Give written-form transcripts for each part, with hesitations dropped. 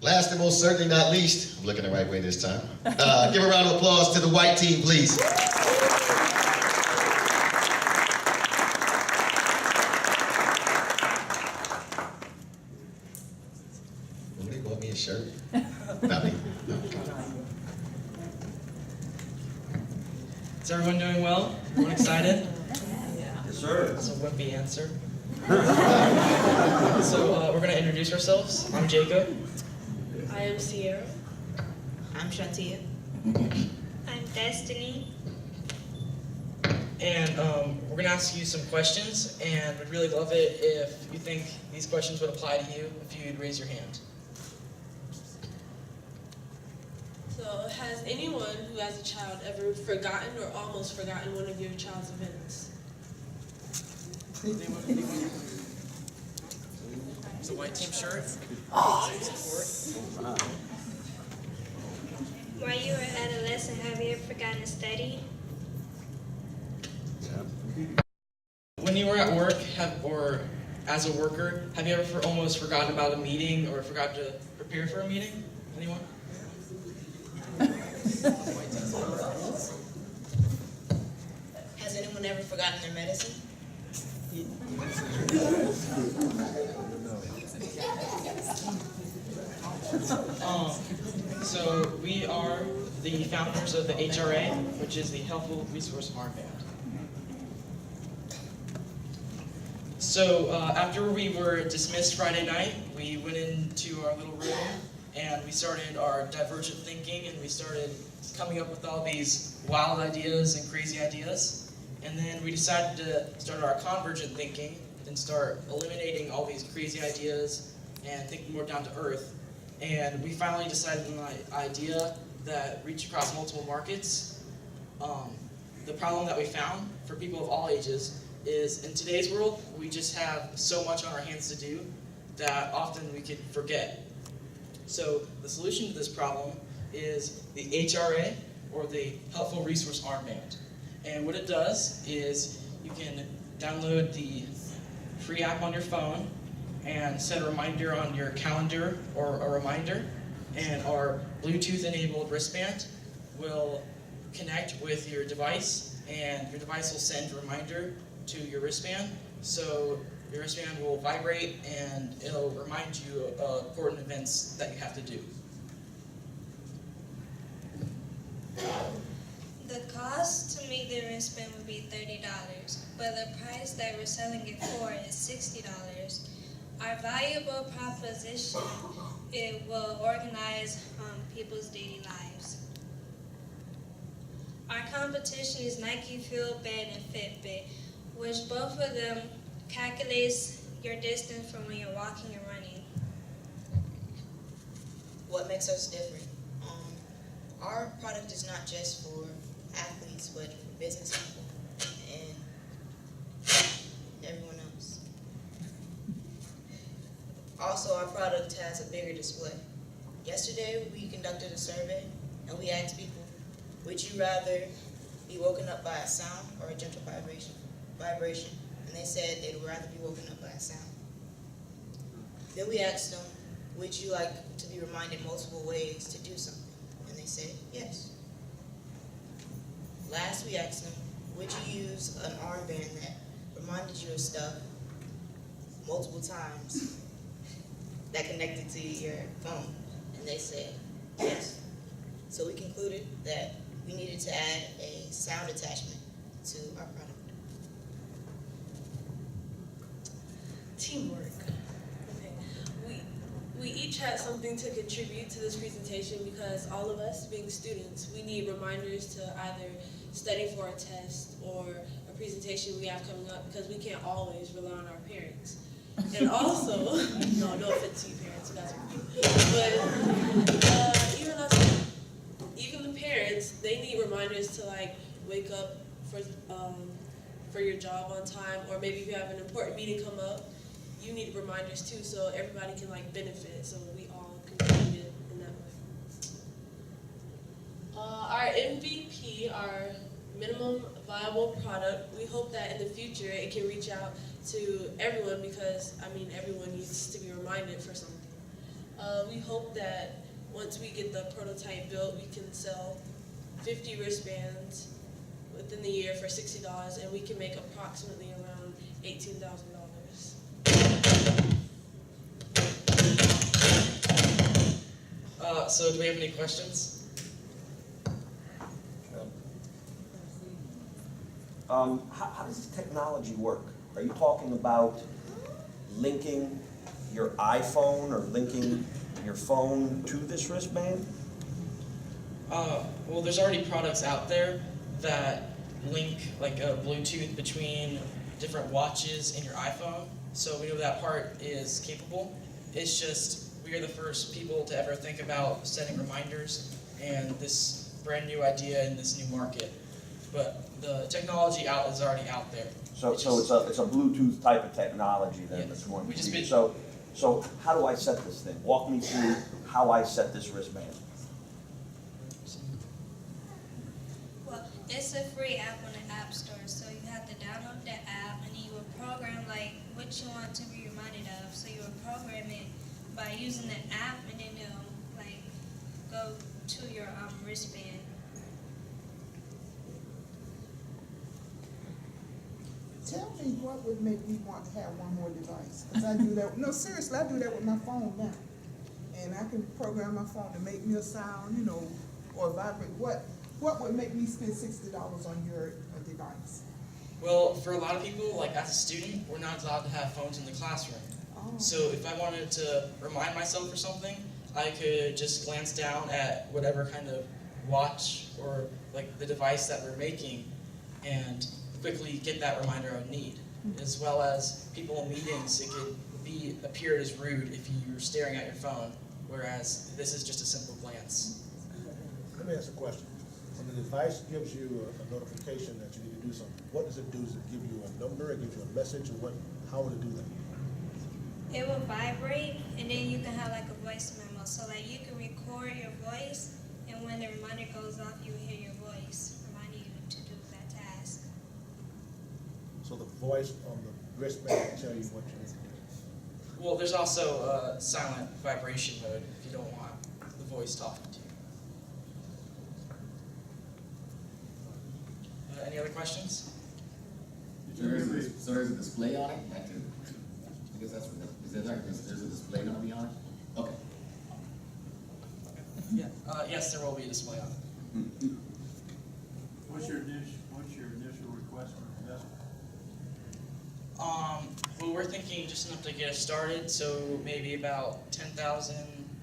Last and most certainly not least, I'm looking the right way this time. Give a round of applause to the white team, please. Nobody bought me a shirt? Not me. No, okay. Is everyone doing well? Everyone excited? Yes, sir. That's a wimpy answer. So we're going to introduce ourselves. I'm Jacob. I am Sierra. I'm Shantia. I'm Destiny. And we're going to ask you some questions, and we'd really love it if you think these questions would apply to you, if you'd raise your hand. So, has anyone who has a child ever forgotten or almost forgotten one of your child's events? It's a white team shirt. While you were at a lesson, have you ever forgotten to study? When you were at work, or as a worker, have you ever almost forgotten about a meeting or forgot to prepare for a meeting? Anyone? Has anyone ever forgotten their medicine? So we are the founders of the HRA, which is the Helpful Resource Armband. So after we were dismissed Friday night, we went into our little room and we started our divergent thinking, and we started coming up with all these wild ideas and crazy ideas. And then we decided to start our convergent thinking and start eliminating all these crazy ideas and thinking more down to earth. And we finally decided on an idea that reached across multiple markets. The problem that we found for people of all ages is in today's world, we just have so much on our hands to do that often we could forget. So the solution to this problem is the HRA, or the Helpful Resource Armband. And what it does is you can download the free app on your phone and set a reminder on your calendar or a reminder, and our Bluetooth-enabled wristband will connect with your device, and your device will send a reminder to your wristband. So your wristband will vibrate and it'll remind you of important events that you have to do. The cost to make the wristband would be $30, but the price that we're selling it for is $60. Our valuable proposition, it will organize people's daily lives. Our competition is Nike Fuel Band and Fitbit, which both of them calculates your distance from when you're walking and running. What makes us different? Our product is not just for athletes, but for business people and everyone else. Also, our product has a bigger display. Yesterday, we conducted a survey, and we asked people, would you rather be woken up by a sound or a gentle vibration? And they said they'd rather be woken up by a sound. Then we asked them, would you like to be reminded multiple ways to do something? And they said, yes. Last, we asked them, would you use an armband that reminded you of stuff multiple times that connected to your phone? And they said, yes. So we concluded that we needed to add a sound attachment to our product. Teamwork. Okay. We each had something to contribute to this presentation because all of us, being students, we need reminders to either study for a test or a presentation we have coming up, because we can't always rely on our parents. And also, no offense to you parents, you guys are cute. But even the parents, they need reminders to like wake up for your job on time, or maybe if you have an important meeting come up, you need reminders too, so everybody can like benefit, so we all contribute in that way. Our MVP, our minimum viable product, we hope that in the future it can reach out to everyone, because I mean everyone needs to be reminded for something. we hope that once we get the prototype built, we can sell 50 wristbands within the year for $60, and we can make approximately around $18,000. So do we have any questions? How does this technology work? Are you talking about linking your iPhone or linking your phone to this wristband? Well, there's already products out there that link like a Bluetooth between different watches and your iPhone. So we know that part is capable. It's just we are the first people to ever think about setting reminders and this brand new idea in this new market. But the technology is already out there. So it's a Bluetooth type of technology then Yes. that's going We to just be. made- So how do I set this thing? Walk me through how I set this wristband. Well, it's a free app on the App Store, so you have to download the app and you will program like what you want to be reminded of. So you will program it by using the app, and then it'll like go to your wristband. Tell me what would make me want to have one more device. Because I do that, no, seriously, I do that with my phone now. And I can program my phone to make me a sound, you know, or vibrate. What would make me spend $60 on your device? Well, for a lot of people, like as a student, we're not allowed to have phones in the classroom. Oh. So if I wanted to remind myself or something, I could just glance down at whatever kind of watch or like the device that we're making and quickly get that reminder I would need. As well as people in meetings, it could appear as rude if you're staring at your phone, whereas this is just a simple glance. Let me ask a question. When the device gives you a notification that you need to do something, what does it do? Does it give you a number, it gives you a message, or how would it do that? It will vibrate, and then you can have like a voice memo. So like you can record your voice, and when the reminder goes off, you will hear your voice reminding you to do that task. So the voice on the wristband will tell you what you need to do. Well, there's also a silent vibration mode if you don't want the voice talking to you. Any other questions? So there's a display on it? I guess that's what there's a display gonna be on it? Okay. Yeah. Yes, there will be a display on it. What's your initial request for investment? Well, we're thinking just enough to get us started, so maybe about $10,000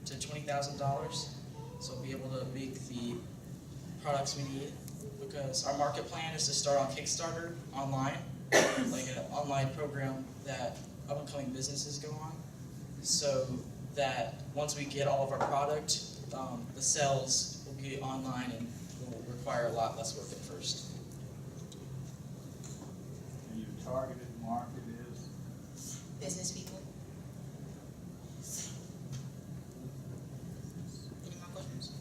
to $20,000. So we'll be able to make the products we need. Because our market plan is to start on Kickstarter online, like an online program that up-and-coming businesses go on, so that once we get all of our product, the sales will be online and will require a lot less work at first. And your targeted market is? Business people. Any more questions?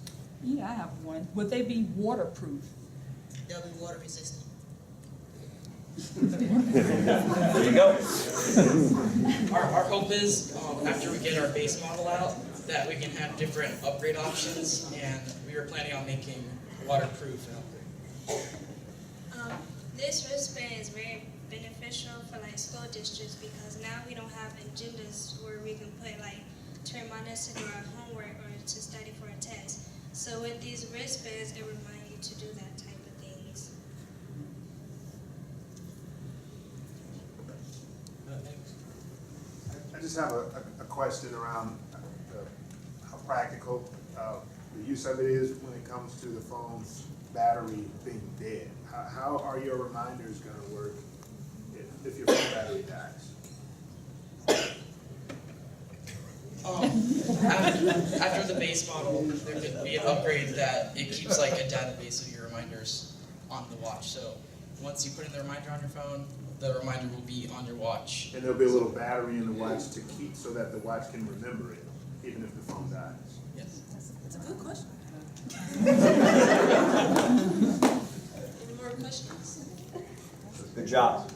Yeah, I have one. Would they be waterproof? They'll be water resistant. There you go. Our hope is, after we get our base model out, that we can have different upgrade options, and we are planning on making waterproof and upgrade. This wristband is very beneficial for like school districts because now we don't have agendas where we can put like to remind us to do our homework or to study for a test. So with these wristbands, it reminds you to do that type of things. I just have a question around how practical the use of it is when it comes to the phone's battery being dead. How are your reminders going to work if your phone battery dies? After the base model, there could be an upgrade that it keeps like a database of your reminders on the watch. So once you put in the reminder on your phone, the reminder will be on your watch. And there'll be a little battery in the watch to keep so that the watch can remember it, even if the phone dies. Yes. That's a good question. Any more questions? Good job.